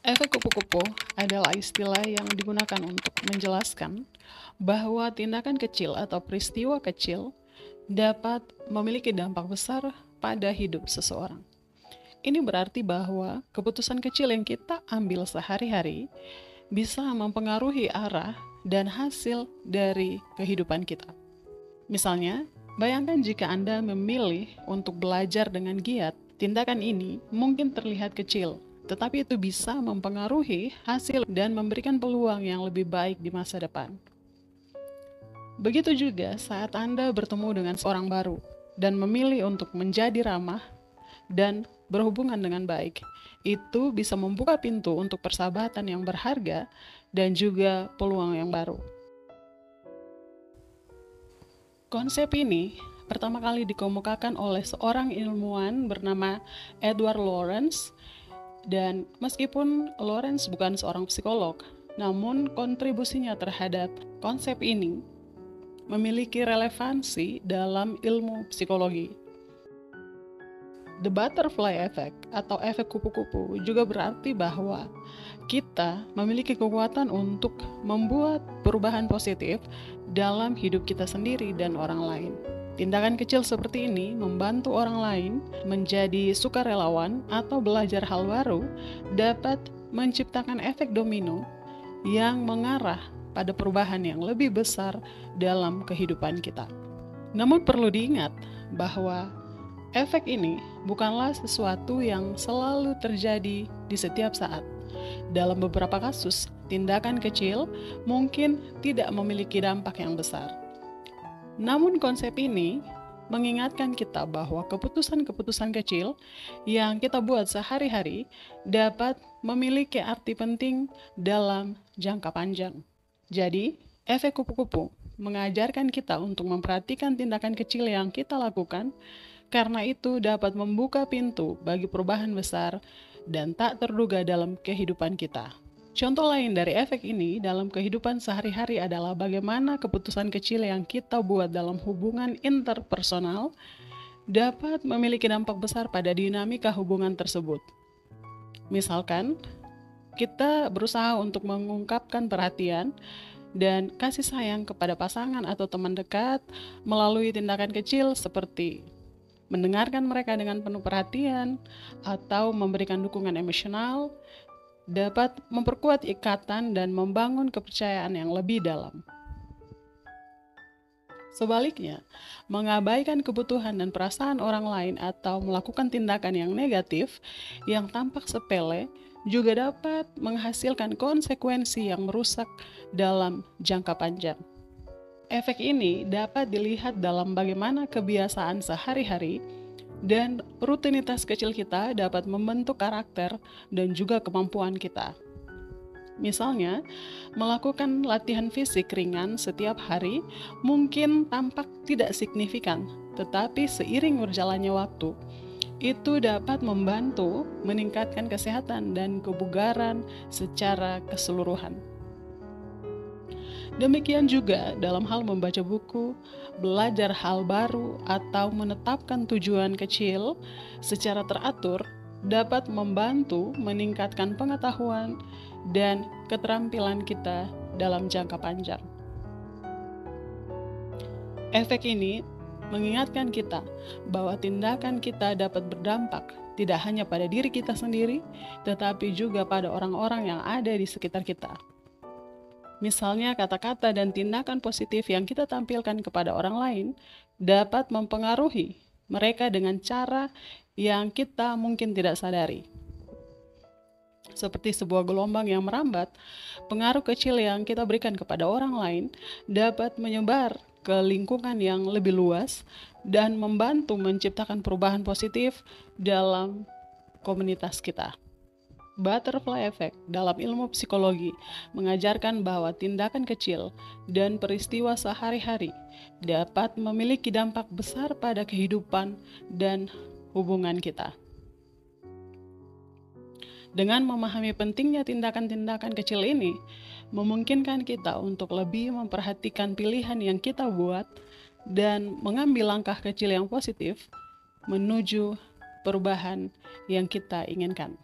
Efek kupu-kupu adalah istilah yang digunakan untuk menjelaskan bahwa tindakan kecil atau peristiwa kecil dapat memiliki dampak besar pada hidup seseorang. Ini berarti bahwa keputusan kecil yang kita ambil sehari-hari bisa mempengaruhi arah dan hasil dari kehidupan kita. Misalnya, bayangkan jika Anda memilih untuk belajar dengan giat, tindakan ini mungkin terlihat kecil, tetapi itu bisa mempengaruhi hasil dan memberikan peluang yang lebih baik di masa depan. Begitu juga saat Anda bertemu dengan seorang baru dan memilih untuk menjadi ramah dan berhubungan dengan baik. Itu bisa membuka pintu untuk persahabatan yang berharga dan juga peluang yang baru. Konsep ini pertama kali dikemukakan oleh seorang ilmuwan bernama Edward Lorenz. Dan meskipun Lorenz bukan seorang psikolog, namun kontribusinya terhadap konsep ini memiliki relevansi dalam ilmu psikologi. The butterfly effect atau efek kupu-kupu juga berarti bahwa kita memiliki kekuatan untuk membuat perubahan positif dalam hidup kita sendiri dan orang lain. Tindakan kecil seperti ini membantu orang lain menjadi sukarelawan atau belajar hal baru dapat menciptakan efek domino yang mengarah pada perubahan yang lebih besar dalam kehidupan kita. Namun perlu diingat bahwa efek ini bukanlah sesuatu yang selalu terjadi di setiap saat. Dalam beberapa kasus, tindakan kecil mungkin tidak memiliki dampak yang besar. Namun konsep ini mengingatkan kita bahwa keputusan-keputusan kecil yang kita buat sehari-hari dapat memiliki arti penting dalam jangka panjang. Jadi, efek kupu-kupu mengajarkan kita untuk memperhatikan tindakan kecil yang kita lakukan, karena itu dapat membuka pintu bagi perubahan besar dan tak terduga dalam kehidupan kita. Contoh lain dari efek ini dalam kehidupan sehari-hari adalah bagaimana keputusan kecil yang kita buat dalam hubungan interpersonal dapat memiliki dampak besar pada dinamika hubungan tersebut. Misalkan, kita berusaha untuk mengungkapkan perhatian dan kasih sayang kepada pasangan atau teman dekat melalui tindakan kecil seperti mendengarkan mereka dengan penuh perhatian atau memberikan dukungan emosional, dapat memperkuat ikatan dan membangun kepercayaan yang lebih dalam. Sebaliknya, mengabaikan kebutuhan dan perasaan orang lain atau melakukan tindakan yang negatif yang tampak sepele juga dapat menghasilkan konsekuensi yang merusak dalam jangka panjang. Efek ini dapat dilihat dalam bagaimana kebiasaan sehari-hari dan rutinitas kecil kita dapat membentuk karakter dan juga kemampuan kita. Misalnya, melakukan latihan fisik ringan setiap hari mungkin tampak tidak signifikan, tetapi seiring berjalannya waktu, itu dapat membantu meningkatkan kesehatan dan kebugaran secara keseluruhan. Demikian juga dalam hal membaca buku, belajar hal baru, atau menetapkan tujuan kecil secara teratur dapat membantu meningkatkan pengetahuan dan keterampilan kita dalam jangka panjang. Efek ini mengingatkan kita bahwa tindakan kita dapat berdampak tidak hanya pada diri kita sendiri, tetapi juga pada orang-orang yang ada di sekitar kita. Misalnya, kata-kata dan tindakan positif yang kita tampilkan kepada orang lain dapat mempengaruhi mereka dengan cara yang kita mungkin tidak sadari. Seperti sebuah gelombang yang merambat, pengaruh kecil yang kita berikan kepada orang lain dapat menyebar ke lingkungan yang lebih luas dan membantu menciptakan perubahan positif dalam komunitas kita. Butterfly effect dalam ilmu psikologi mengajarkan bahwa tindakan kecil dan peristiwa sehari-hari dapat memiliki dampak besar pada kehidupan dan hubungan kita. Dengan memahami pentingnya tindakan-tindakan kecil ini, memungkinkan kita untuk lebih memperhatikan pilihan yang kita buat dan mengambil langkah kecil yang positif menuju perubahan yang kita inginkan.